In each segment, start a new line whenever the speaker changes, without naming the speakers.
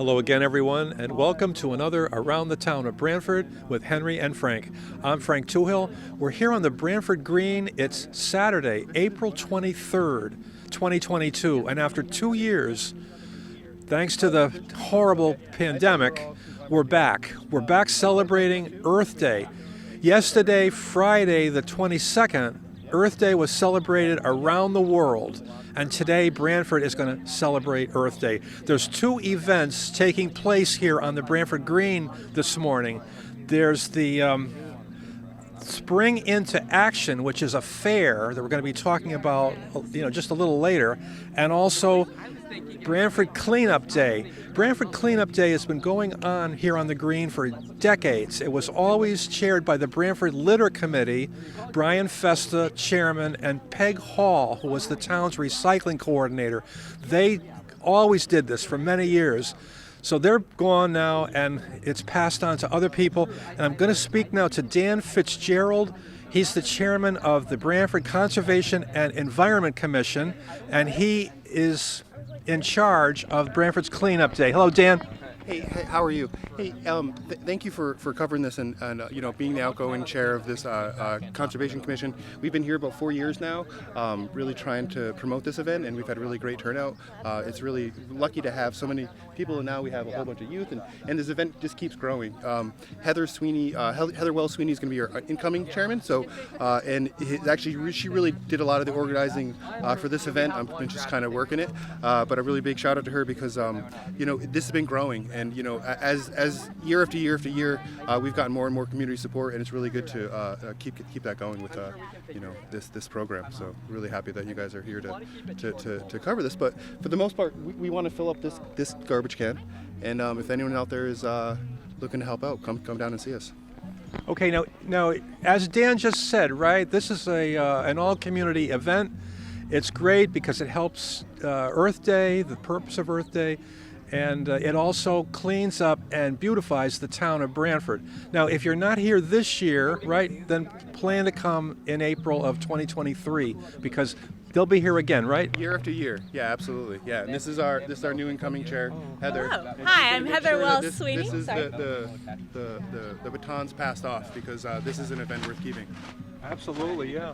Hello again, everyone, and welcome to another Around the Town of Brantford with Henry and Frank. I'm Frank Toohill. We're here on the Brantford Green. It's Saturday, April 23rd, 2022, and after 2 years, thanks to the horrible pandemic, we're back. We're back celebrating Earth Day. Yesterday, Friday, the 22nd, Earth Day was celebrated around the world. And today, Brantford is going to celebrate Earth Day. There's two events taking place here on the Brantford Green this morning. There's the Spring into Action, which is a fair that we're going to be talking about, just a little later, and also Brantford Cleanup Day. Brantford Cleanup Day has been going on here on the Green for decades. It was always chaired by the Brantford Litter Committee, Brian Festa, chairman, and Peg Hall, who was the town's recycling coordinator. They always did this for many years. So they're gone now, and it's passed on to other people. And I'm going to speak now to Dan Fitzgerald. He's the chairman of the Brantford Conservation and Environment Commission, and he is in charge of Brantford's Cleanup Day. Hello, Dan.
Hey, how are you? Hey, thank you for covering this and being the outgoing chair of this Conservation Commission. We've been here about 4 years now, really trying to promote this event, and we've had a really great turnout. It's really lucky to have so many people, and now we have a whole bunch of youth, and this event just keeps growing. Heather Wells Sweeney is going to be our incoming chairman. So, she really did a lot of the organizing for this event. I'm just kind of working it, but a really big shout out to her because this has been growing. And as year after year after year, we've gotten more and more community support, and it's really good to keep that going with this program. So really happy that you guys are here to cover this. But for the most part, we want to fill up this garbage can, and if anyone out there is looking to help out, come down and see us.
Okay, now as Dan just said, right? This is an all-community event. It's great because it helps Earth Day, the purpose of Earth Day. And it also cleans up and beautifies the town of Brantford. Now, if you're not here this year, right, then plan to come in April of 2023 because they'll be here again, right?
Year after year. Yeah, absolutely. Yeah, and this is our new incoming chair, Heather.
Oh. Hi, I'm Heather Wells Sweeney.
This is the batons passed off because this is an event worth keeping.
Absolutely, yeah.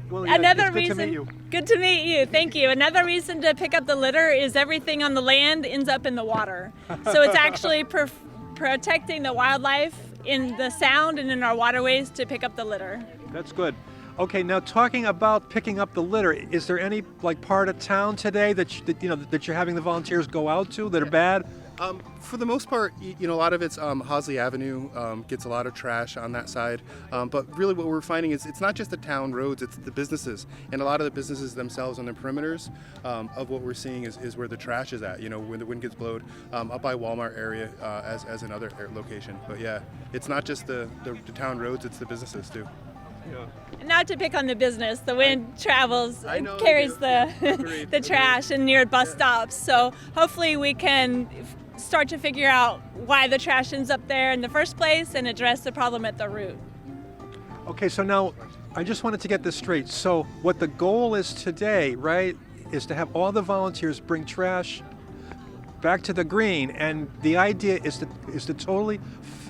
Well,
Another
reason.
Good to meet you. Good to meet you. Thank you. Another reason to pick up the litter is everything on the land ends up in the water. So it's actually protecting the wildlife in the sound and in our waterways to pick up the litter.
That's good. Okay, now talking about picking up the litter, is there any part of town today that you're having the volunteers go out to that are bad?
For the most part, a lot of it's Hosley Avenue gets a lot of trash on that side. But really what we're finding is it's not just the town roads, it's the businesses. And a lot of the businesses themselves on the perimeters of what we're seeing is where the trash is at, when the wind gets blowed, up by Walmart area as another location. But yeah, it's not just the town roads, it's the businesses too.
Yeah.
Not to pick on the business, the wind travels and carries the trash and near bus stops. So hopefully we can start to figure out why the trash ends up there in the first place and address the problem at the root.
Okay, so now I just wanted to get this straight. So what the goal is today, right, is to have all the volunteers bring trash back to the green, and the idea is to totally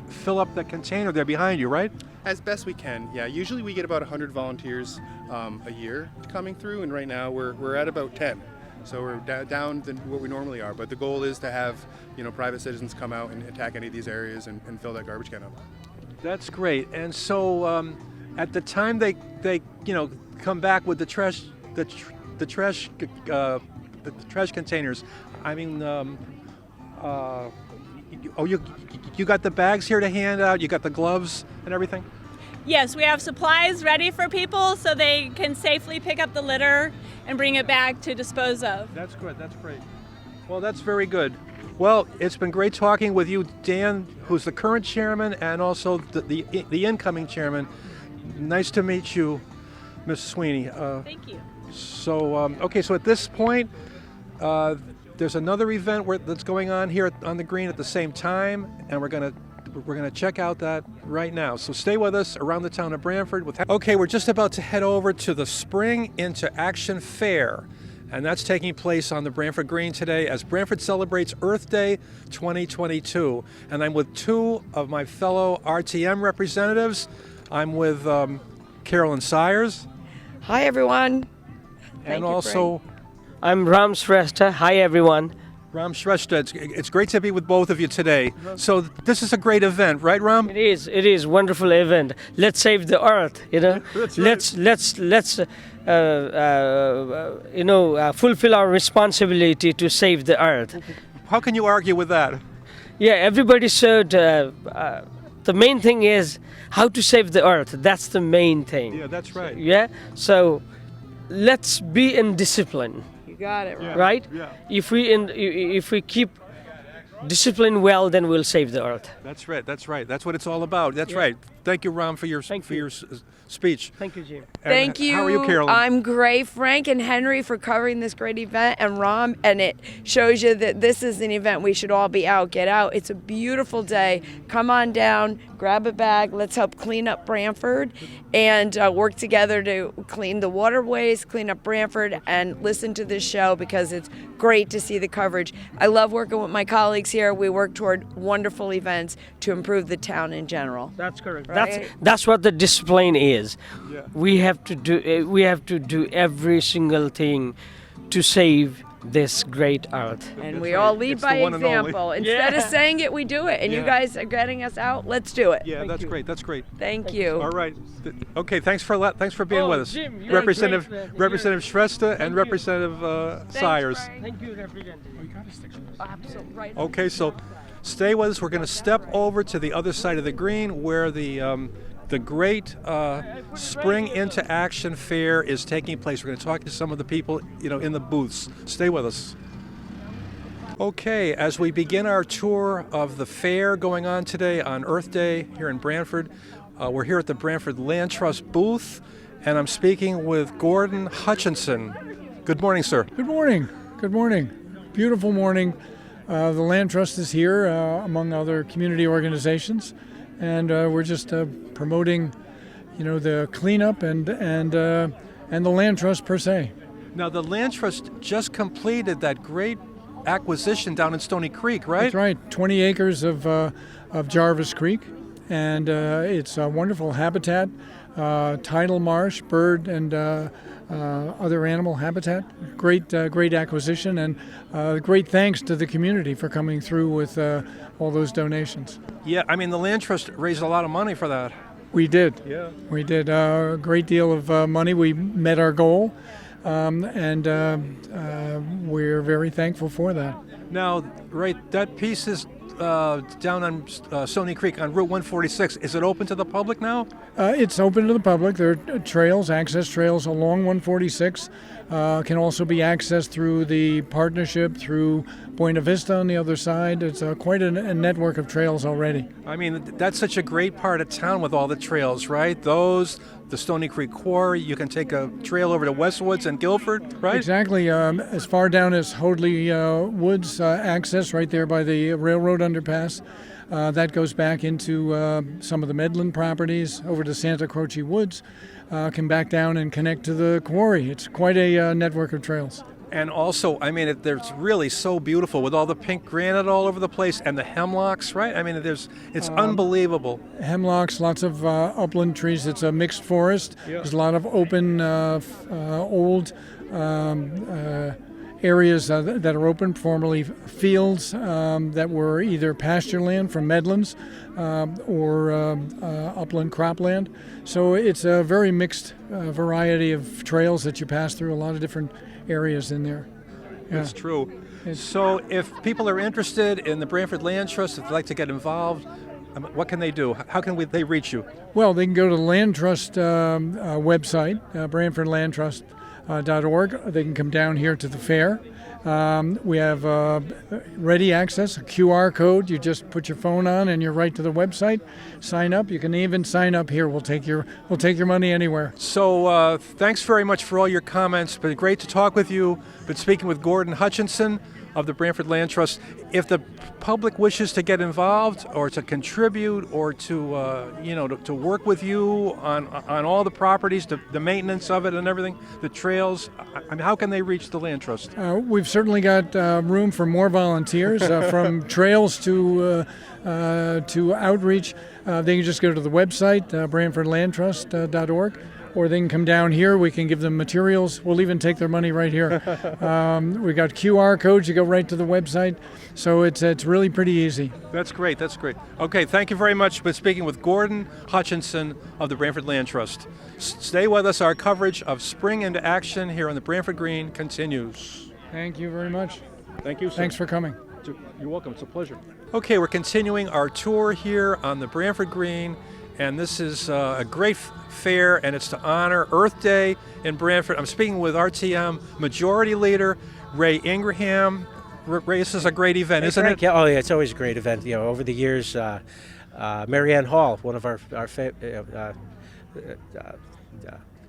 fill up the container there behind you, right?
As best we can, yeah. Usually we get about 100 volunteers a year coming through, and right now we're at about 10. So we're down than what we normally are, but the goal is to have private citizens come out and attack any of these areas and fill that garbage can up.
That's great. And so at the time they come back with the trash containers. I mean, you got the bags here to hand out. You got the gloves and everything.
Yes, we have supplies ready for people so they can safely pick up the litter and bring it back to dispose of.
That's good. That's great. Well, that's very good. Well, it's been great talking with you, Dan, who's the current chairman and also the incoming chairman. Nice to meet you, Ms. Sweeney.
Thank you.
So, so at this point, there's another event that's going on here on the Green at the same time, and we're going to check out that right now. So stay with us around the town of Brantford. Okay, we're just about to head over to the Spring into Action Fair. and that's taking place on the Brantford Green today as Brantford celebrates Earth Day 2022. And I'm with two of my fellow RTM representatives. I'm with Carolyn Sires.
Hi, everyone.
And also
I'm Ram Shrestha. Hi, everyone.
Ram Shrestha. It's great to be with both of you today. So this is a great event, right, Ram?
It is wonderful event. Let's save the earth.
That's right.
Let's fulfill our responsibility to save the earth.
How can you argue with that?
Yeah, everybody should. The main thing is how to save the earth. That's the main thing.
Yeah, that's right.
Yeah. So let's be in discipline.
You got it right.
Right?
Yeah.
If we keep discipline well, then we'll save the earth.
That's right. That's right. That's what it's all about. That's right. Thank you, Ram, for your speech.
Thank you, Jim.
And
Thank you.
How are you, Carolyn?
I'm great, Frank and Henry, for covering this great event, and Ram, and it shows you that this is an event we should all be out. Get out. It's a beautiful day. Come on down, grab a bag. Let's help clean up Branford and work together to clean the waterways, clean up Branford, and listen to this show because it's great to see the coverage. I love working with my colleagues here. We work toward wonderful events to improve the town in general.
That's correct.
Right?
That's what the discipline is.
Yeah.
We have to do every single thing to save this great earth.
And
That's
we
right.
all lead
It's
by
the one and only.
example. Instead of
Yeah.
saying it, we do it. And you
Yeah.
guys are getting us out. Let's do it.
Yeah, that's great. That's great.
Thank you.
All right. Okay. Thanks for being with us,
Jim, you're
Representative
great.
Representative Shrestha and
Thank you.
Representative Sires.
Thank you, Representative.
Absolutely right.
Okay, so stay with us. We're going to step over to the other side of the green where the great Spring into Action Fair is taking place. We're going to talk to some of the people, in the booths. Stay with us. Okay, as we begin our tour of the fair going on today on Earth Day here in Brantford, we're here at the Brantford Land Trust booth, and I'm speaking with Gordon Hutchinson. Good morning, sir.
Good morning. Good morning. Beautiful morning. The Land Trust is here, among other community organizations, and we're just promoting, the cleanup and the Land Trust per se.
Now, the Land Trust just completed that great acquisition down in Stony Creek, right?
That's right. 20 acres of Jarvis Creek, and it's a wonderful habitat, tidal marsh, bird and other animal habitat. Great acquisition, and great thanks to the community for coming through with all those donations.
Yeah, I mean, the Land Trust raised a lot of money for that.
We did.
Yeah.
We did a great deal of money. We met our goal, and we're very thankful for that.
Now, right, that piece is down on Stony Creek on Route 146. Is it open to the public now?
It's open to the public. There are trails, access trails along 146. Can also be accessed through the partnership through Buena Vista on the other side. It's quite a network of trails already.
I mean, that's such a great part of town with all the trails, right? The Stony Creek Quarry, you can take a trail over to Westwoods and Guilford, right?
Exactly. As far down as Hoadley Woods access, right there by the railroad underpass. That goes back into some of the Medland properties over to Santa Croce Woods. Can back down and connect to the quarry. It's quite a network of trails.
And also, I mean, it's really so beautiful with all the pink granite all over the place and the hemlocks, right? I mean, it's unbelievable.
Hemlocks, lots of upland trees. It's a mixed forest.
Yeah.
There's a lot of open, old areas that are open, formerly fields that were either pasture land from Medlands or upland cropland. So it's a very mixed variety of trails that you pass through, a lot of different areas in there. Yeah.
That's true. So if people are interested in the Brantford Land Trust, if they'd like to get involved, what can they do? How can they reach you?
Well, they can go to the Land Trust website, BrantfordLandTrust.org. They can come down here to the fair. We have ready access, a QR code. You just put your phone on and you're right to the website. Sign up. You can even sign up here. We'll take your money anywhere.
So thanks very much for all your comments. Been great to talk with you. Been speaking with Gordon Hutchinson, of the Brantford Land Trust. If the public wishes to get involved or to contribute or to work with you on all the properties, the maintenance of it and everything, the trails, I mean, how can they reach the Land Trust?
We've certainly got room for more volunteers, from trails to outreach. They can just go to the website, BrantfordLandTrust.org, or they can come down here. We can give them materials. We'll even take their money right here. We've got QR codes. You go right to the website. So it's really pretty easy.
That's great. That's great. Okay, thank you very much for speaking with Gordon Hutchinson of the Brantford Land Trust. Stay with us. Our coverage of Spring into Action here on the Brantford Green continues.
Thank you very much.
Thank you, sir.
Thanks for coming.
You're welcome. It's a pleasure. Okay, we're continuing our tour here on the Brantford Green, and this is a great fair, and it's to honor Earth Day in Brantford. I'm speaking with RTM Majority Leader Ray Ingraham. Ray, this is a great event, isn't it?
Yeah, it's always a great event. Over the years, Marianne Hall, one of our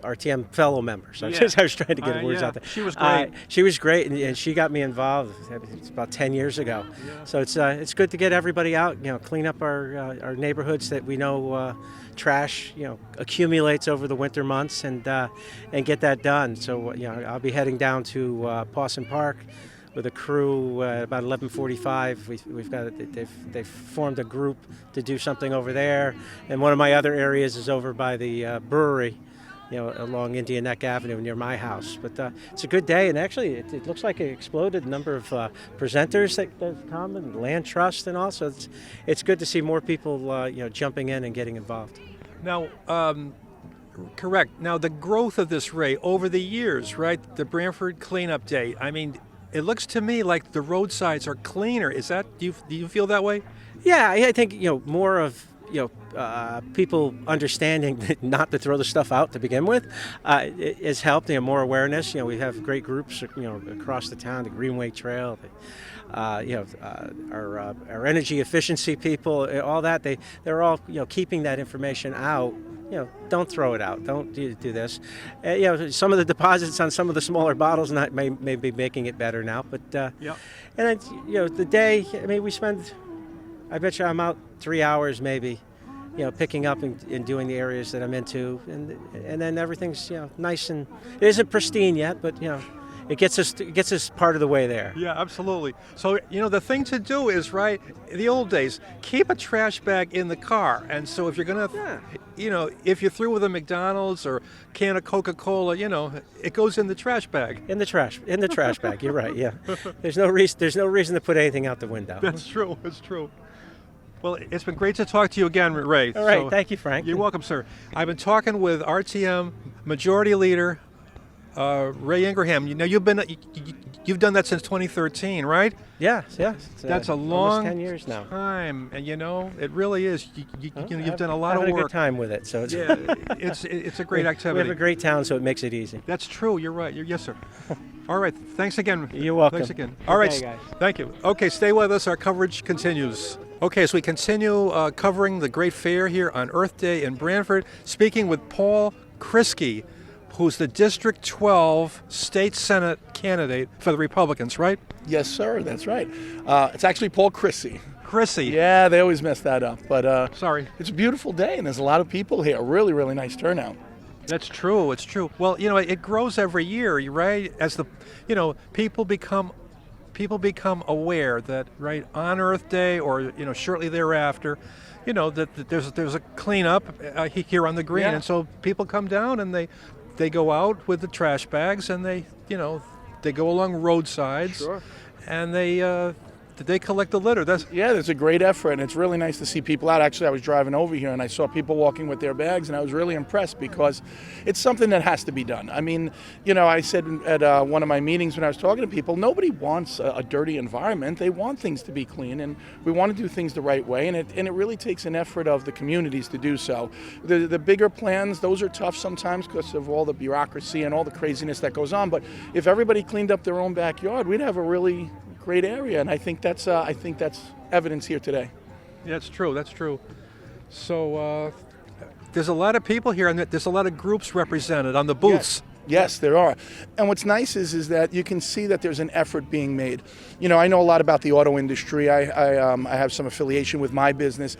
RTM fellow members. I was trying to get words out there.
She was great.
She was great, and she got me involved. It's about 10 years ago. Yeah. So it's good to get everybody out. Clean up our neighborhoods that we know trash accumulates over the winter months, and get that done. So I'll be heading down to Pawson Park with a crew about 11:45. We've got they've formed a group to do something over there, and one of my other areas is over by the brewery, along Indian Neck Avenue near my house. But it's a good day, and actually it looks like it exploded. A number of presenters that have come, and Land Trust, and also it's good to see more people jumping in and getting involved.
Now, correct. Now the growth of this, Ray, over the years, right? The Brantford Cleanup Day. I mean, it looks to me like the roadsides are cleaner. Is that? Do you feel that way?
Yeah, I think more of people understanding not to throw the stuff out to begin with has helped. More awareness. We have great groups across the town. The Greenway Trail. Our energy efficiency people. All that they're all keeping that information out. Don't throw it out. Don't do this. Some of the deposits on some of the smaller bottles may be making it better now. But and then the day. I mean, we spend. I bet you I'm out 3 hours maybe, picking up and doing the areas that I'm into, and then everything's nice, and it isn't pristine yet, but it gets us part of the way there.
Yeah, absolutely. So the thing to do is, right, the old days, keep a trash bag in the car, and so if you're gonna, if you're through with a McDonald's or can of Coca-Cola, it goes in the trash bag.
In the trash bag. You're right. Yeah. There's no reason to put anything out the window.
That's true. That's true. Well, it's been great to talk to you again, Ray.
All right, thank you, Frank.
You're welcome, sir. I've been talking with RTM Majority Leader Ray Ingraham. You've done that since 2013, right?
Yeah.
That's a long
10 years now.
time, and it really is. You've done a lot of work.
Having a good time with it, so
it's a great activity.
We have a great town, so it makes it easy.
That's true. You're right. Yes, sir. All right. Thanks again.
You're welcome.
Thanks again. All right.
Guys.
Thank you. Okay, stay with us. Our coverage continues. Okay, as we continue covering the great fair here on Earth Day in Brantford, speaking with Paul Kriske, who's the District 12 State Senate candidate for the Republicans, right?
Yes, sir. That's right. It's actually Paul Kriske.
Kriske.
Yeah, they always mess that up. But
sorry.
It's a beautiful day, and there's a lot of people here. Really, really nice turnout.
That's true. It's true. Well, it grows every year, right? As people become aware that, right, on Earth Day or shortly thereafter, that there's a cleanup here on the green, and so people come down and they go out with the trash bags, and they go along roadsides,
sure,
and they collect the litter.
There's a great effort, and it's really nice to see people out. Actually, I was driving over here, and I saw people walking with their bags, and I was really impressed because it's something that has to be done. I mean, I said at one of my meetings when I was talking to people, nobody wants a dirty environment. They want things to be clean, and we want to do things the right way, and it really takes an effort of the communities to do so. The bigger plans, those are tough sometimes because of all the bureaucracy and all the craziness that goes on, but if everybody cleaned up their own backyard, we'd have a really great area, and I think that's evidence here today.
Yeah, that's true. That's true. So there's a lot of people here, and there's a lot of groups represented on the booths.
Yes, there are. And what's nice is that you can see that there's an effort being made. You know, I know a lot about the auto industry. I have some affiliation with my business.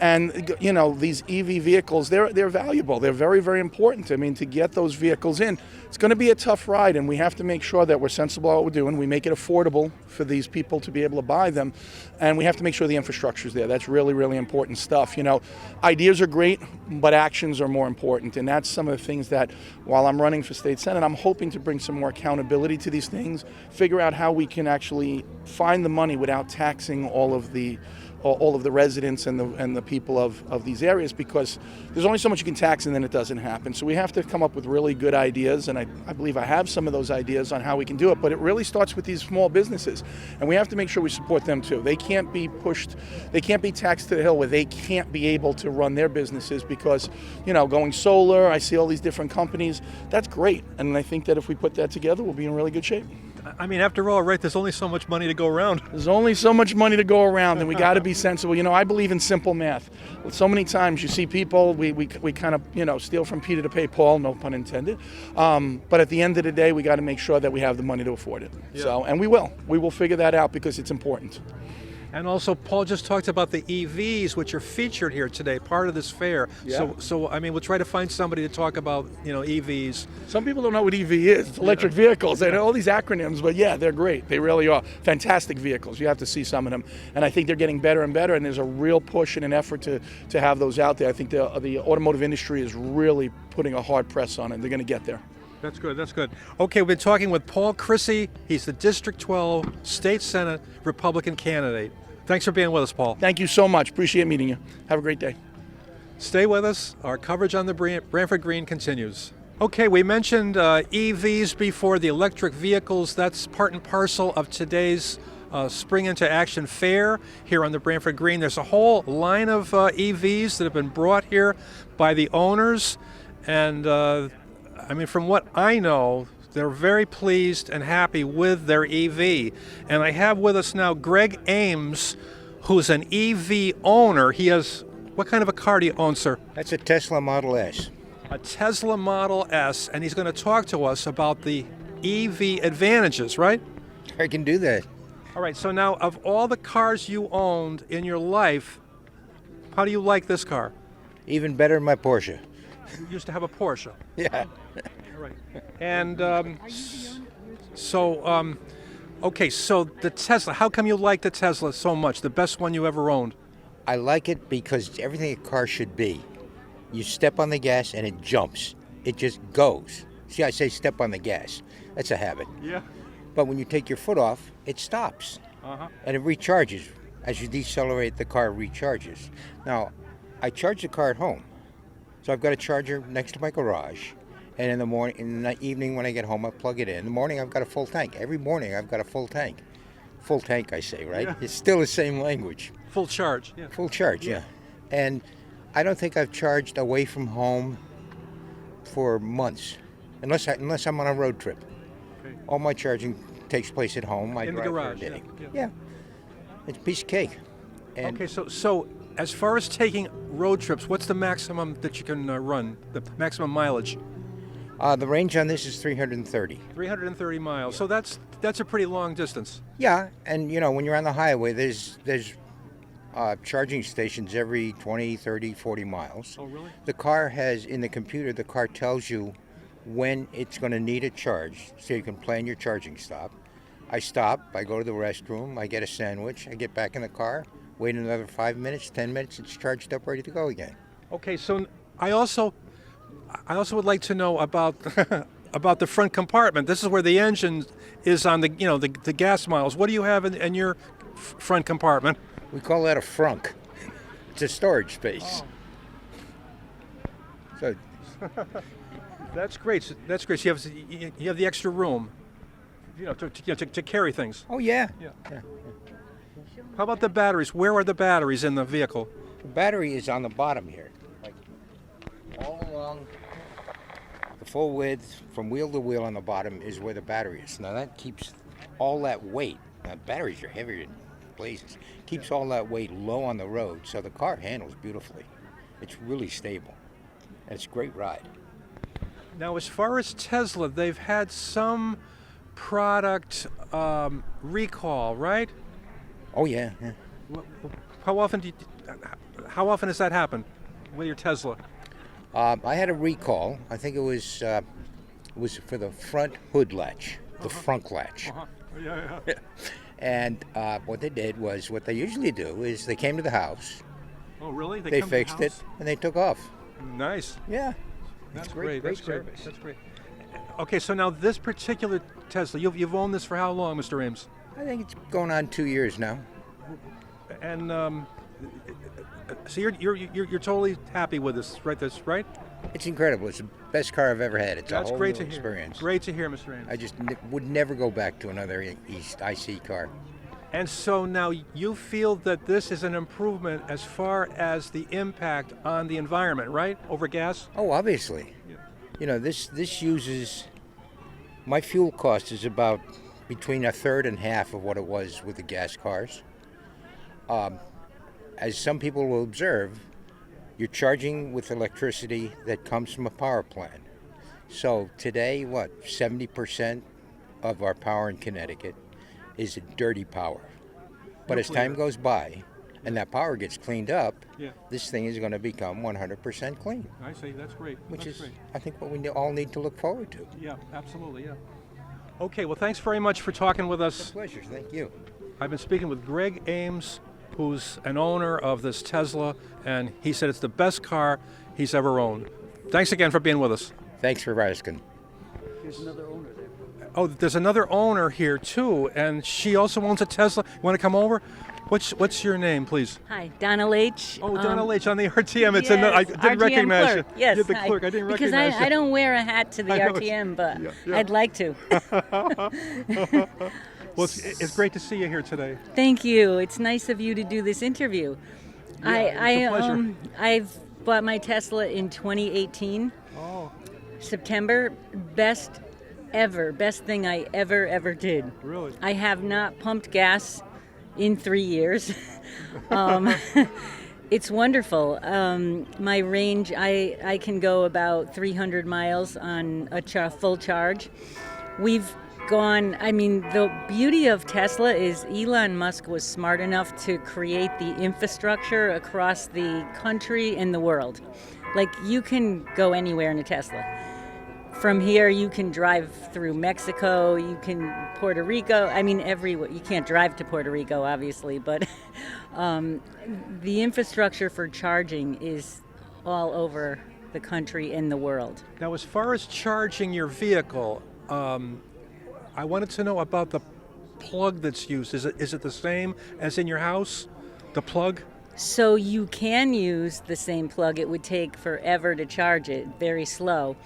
And, you know, these EV vehicles, they're valuable. They're very, very important. I mean, to get those vehicles in, it's going to be a tough ride, and we have to make sure that we're sensible about what we're doing. We make it affordable for these people to be able to buy them, and we have to make sure the infrastructure is there. That's really, really important stuff. You know, ideas are great, but actions are more important, and that's some of the things that, while I'm running for state senate, I'm hoping to bring some more accountability to these things, figure out how we can actually find the money without taxing all of the residents and the people of these areas, because there's only so much you can tax and then it doesn't happen. So we have to come up with really good ideas, and I believe I have some of those ideas on how we can do it, but it really starts with these small businesses, and we have to make sure we support them too. They can't be pushed, they can't be taxed to the hill where they can't be able to run their businesses, because, you know, going solar, I see all these different companies, that's great, and I think that if we put that together, we'll be in really good shape.
I mean, after all, right, there's only so much money to go around.
There's only so much money to go around, and we got to be sensible. You know, I believe in simple math. So many times you see people, we kind of, you know, steal from Peter to pay Paul, no pun intended. But at the end of the day, we got to make sure that we have the money to afford it. Yeah. So, and we will figure that out, because it's important.
And also, Paul just talked about the EVs, which are featured here today, part of this fair.
Yeah.
So I mean, we'll try to find somebody to talk about, you know, EVs.
Some people don't know what EV is. It's electric vehicles. They know all these acronyms, but yeah, they're great. They really are. Fantastic vehicles. You have to see some of them. And I think they're getting better and better, and there's a real push and an effort to have those out there. I think the automotive industry is really putting a hard press on it. They're going to get there.
That's good, that's good. Okay, we've been talking with Paul Chrissy. He's the District 12 State Senate Republican candidate. Thanks for being with us, Paul.
Thank you so much. Appreciate meeting you. Have a great day.
Stay with us. Our coverage on the Brantford Green continues. Okay, we mentioned EVs before, the electric vehicles. That's part and parcel of today's Spring into Action Fair here on the Brantford Green. There's a whole line of EVs that have been brought here by the owners. And I mean, from what I know, they're very pleased and happy with their EV. And I have with us now Greg Ames, who's an EV owner. He has, what kind of a car do you own, sir?
That's a Tesla Model S.
A Tesla Model S, and he's going to talk to us about the EV advantages, right?
I can do that.
All right, so now of all the cars you owned in your life, how do you like this car?
Even better than my Porsche.
You used to have a Porsche.
Yeah.
All right. And okay, so the Tesla, how come you like the Tesla so much, the best one you ever owned?
I like it because everything a car should be. You step on the gas and it jumps. It just goes. See, I say step on the gas. That's a habit.
Yeah.
But when you take your foot off, it stops.
Uh-huh.
And it recharges. As you decelerate, the car recharges. Now, I charge the car at home. So I've got a charger next to my garage. And in the morning, in the evening when I get home, I plug it in. In the morning, I've got a full tank. Every morning, I've got a full tank. Full tank, I say, right?
Yeah.
It's still the same language.
Full charge. Yeah.
Full charge, yeah. And I don't think I've charged away from home for months, unless I'm on a road trip.
Okay.
All my charging takes place at home. I
In the
drive for a
garage.
day.
Yeah.
Yeah. It's a piece of cake. And
Okay, so as far as taking road trips, what's the maximum that you can run, the maximum mileage?
the range on this is 330.
330 miles. So that's a pretty long distance.
Yeah, and you know, when you're on the highway, there's charging stations every 20, 30, 40 miles.
Oh, really?
The car has, in the computer, the car tells you when it's going to need a charge, so you can plan your charging stop. I stop, I go to the restroom, I get a sandwich, I get back in the car, wait another 5 minutes, 10 minutes, it's charged up, ready to go again.
Okay, so I also would like to know about about the front compartment. This is where the engine is on the the gas miles. What do you have in your front compartment?
We call that a frunk. It's a storage space.
Oh.
So
That's great. That's great. So you have the extra room, to carry things.
oh yeah.
Yeah. How about the batteries? Where are the batteries in the vehicle?
The battery is on the bottom here, like all along the full width from wheel to wheel on the bottom is where the battery is. Now that keeps all that weight. Now batteries are heavier than blazes. Keeps all that weight low on the road, so the car handles beautifully. It's really stable. And it's a great ride.
Now, as far as Tesla, they've had some product recall, right?
Oh yeah.
How often does that happen with your Tesla?
I had a recall. I think it was for the front hood latch, the front latch.
Yeah.
And what they did was what they usually do is they came to the house,
Oh, really?
they
come to the
fixed it,
house?
and they took off.
Nice.
Yeah.
That's
It's
great.
great
That's great.
service.
That's great. Okay, so now this particular Tesla, you've owned this for how long, Mr. Ames?
I think it's going on 2 years now.
And so you're totally happy with this, right? Right?
It's incredible. It's the best car I've ever had. It's
That's
a whole
great
new
to hear.
experience.
Great to hear, Mr. Ames.
I just would never go back to another East IC car.
And so now you feel that this is an improvement as far as the impact on the environment, right? Over gas?
Oh, obviously. You know, this uses, my fuel cost is about between a third and half of what it was with the gas cars. As some people will observe, you're charging with electricity that comes from a power plant. So today, 70% of our power in Connecticut is dirty power. But as time goes by and that power gets cleaned up, this thing is going to become 100% clean.
I see. That's great.
Which
That's
is,
great.
I think, what we all need to look forward to.
Yeah, absolutely. Yeah. Okay. Well, thanks very much for talking with us.
Pleasure. Thank you.
I've been speaking with Greg Ames, who's an owner of this Tesla, and he said it's the best car he's ever owned. Thanks again for being with us.
Thanks for asking.
There's another owner there.
Oh, there's another owner here too, and she also owns a Tesla. You want to come over? What's your name, please?
Hi, Donna Leach.
Oh, Donna Leach on the RTM. It's
yes,
I didn't
RTM
recognize
clerk.
you.
Yes,
You're the
hi.
clerk. I didn't
because
recognize you.
I don't wear a hat to the
I know.
RTM, but
Yeah.
I'd like to.
Well, it's great to see you here today.
Thank you. It's nice of you to do this interview.
Yeah, it's a pleasure.
I've bought my Tesla in 2018.
Oh,
September. Best thing I ever did.
really?
I have not pumped gas in 3 years. It's wonderful. My range, I can go about 300 miles on a full charge. We've gone, the beauty of Tesla is Elon Musk was smart enough to create the infrastructure across the country and the world. Like, you can go anywhere in a Tesla. From here, you can drive through Mexico, you can Puerto Rico. Everywhere. You can't drive to Puerto Rico, obviously, but the infrastructure for charging is all over the country and the world.
Now, as far as charging your vehicle, I wanted to know about the plug that's used. Is it the same as in your house? The plug?
So you can use the same plug. It would take forever to charge it, very slow.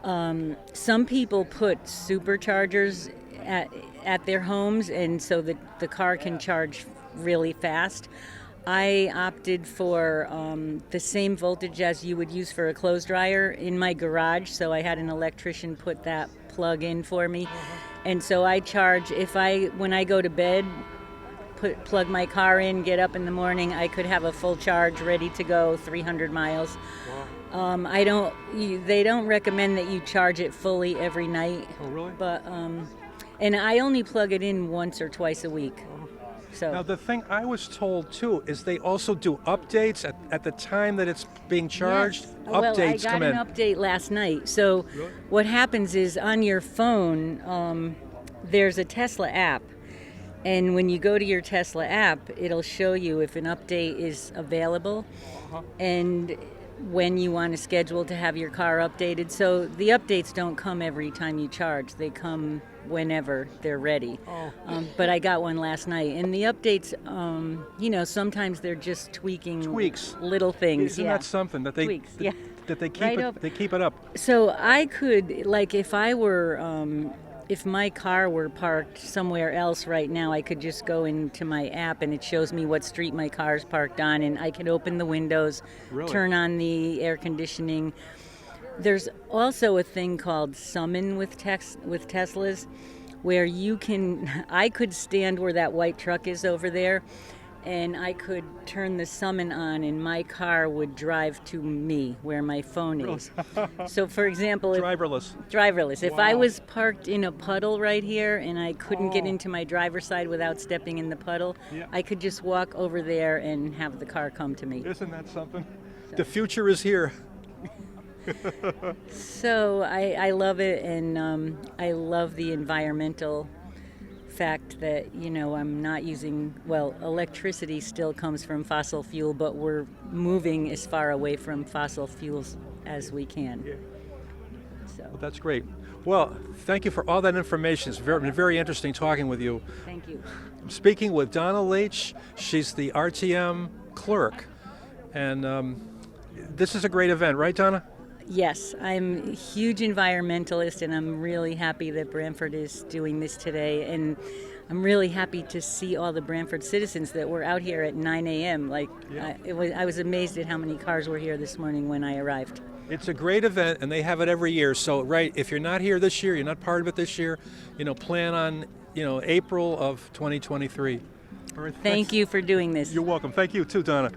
Some people put superchargers at their homes, and so that the car can charge really fast. I opted for the same voltage as you would use for a clothes dryer in my garage, so I had an electrician put that plug in for me. And so I charge, when I go to bed, plug my car in, get up in the morning, I could have a full charge ready to go 300 miles. They don't recommend that you charge it fully every night.
Oh, really?
But and I only plug it in once or twice a week. So
Now, the thing I was told too is they also do updates at the time that it's being charged.
Yes. Well, I
Updates
got
come in.
an update last night. So what happens is on your phone, there's a Tesla app. And when you go to your Tesla app, it'll show you if an update is available and when you want to schedule to have your car updated. So the updates don't come every time you charge. They come whenever they're ready. But I got one last night. And the updates, sometimes they're just tweaks, little things.
Isn't that something that they
Tweaks, yeah.
that they keep
Right
it
up.
they keep it up?
So I could, if my car were parked somewhere else right now, I could just go into my app and it shows me what street my car's parked on, and I can open the windows,
Really?
turn on the air conditioning. There's also a thing called Summon with Teslas, where I could stand where that white truck is over there, and I could turn the summon on and my car would drive to me where my phone is. So for example,
Driverless.
If I was parked in a puddle right here and I couldn't get into my driver's side without stepping in the puddle, I could just walk over there and have the car come to me.
Isn't that something? The future is here.
So I love it, and I love the environmental fact that, I'm not using, electricity still comes from fossil fuel, but we're moving as far away from fossil fuels as we can. So
Well, that's great. Well, thank you for all that information. It's been very interesting talking with you.
Thank you.
I'm speaking with Donna Leach. She's the RTM clerk. And this is a great event, right, Donna?
Yes, I'm a huge environmentalist, and I'm really happy that Branford is doing this today. And I'm really happy to see all the Brantford citizens that were out here at 9 a.m. I was amazed at how many cars were here this morning when I arrived.
It's a great event, and they have it every year. So, right, if you're not here this year, you're not part of it this year, plan on, April of 2023. All right,
Thank you for doing this.
You're welcome. Thank you too, Donna.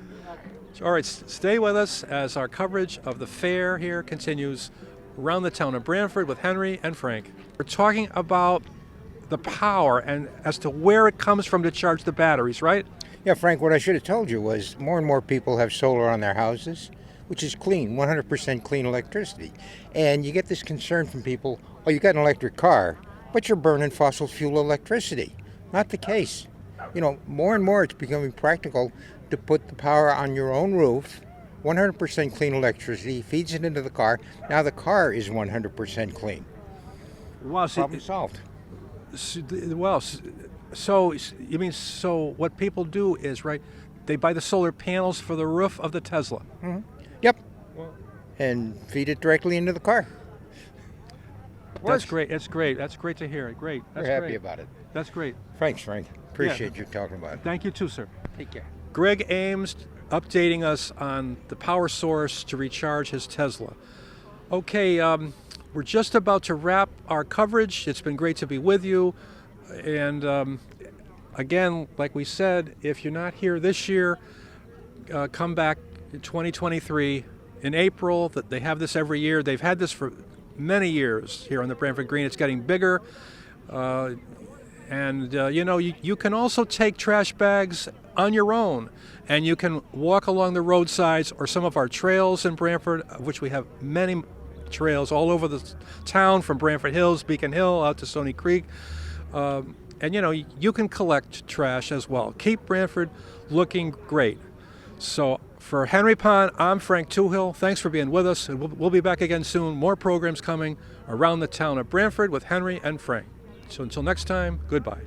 All right, stay with us as our coverage of the fair here continues around the town of Branford with Henry and Frank. We're talking about the power and as to where it comes from to charge the batteries, right?
Yeah, Frank, what I should have told you was more and more people have solar on their houses, which is clean, 100% clean electricity. And you get this concern from people, oh, you got an electric car, but you're burning fossil fuel electricity. Not the case. More and more it's becoming practical to put the power on your own roof, 100% clean electricity, feeds it into the car. Now the car is 100% clean.
Wow,
Problem solved.
So what people do is, right, they buy the solar panels for the roof of the Tesla.
Mm-hmm. Yep. And feed it directly into the car.
That's great. That's great. That's great to hear. Great. That's
We're happy
great.
about it.
That's great.
Thanks, Frank. Appreciate you talking about it.
Thank you too, sir.
Take care.
Greg Ames updating us on the power source to recharge his Tesla. Okay, we're just about to wrap our coverage. It's been great to be with you. And again, like we said, if you're not here this year, come back in 2023 in April. They have this every year. They've had this for many years here on the Brantford Green. It's getting bigger. You can also take trash bags on your own, and you can walk along the roadsides or some of our trails in Brantford, of which we have many trails all over the town, from Brantford Hills, Beacon Hill, out to Stony Creek. You can collect trash as well. Keep Brantford looking great. So for Henry Pond, I'm Frank Toohill. Thanks for being with us, and we'll be back again soon. More programs coming around the town of Brantford with Henry and Frank. So until next time, goodbye.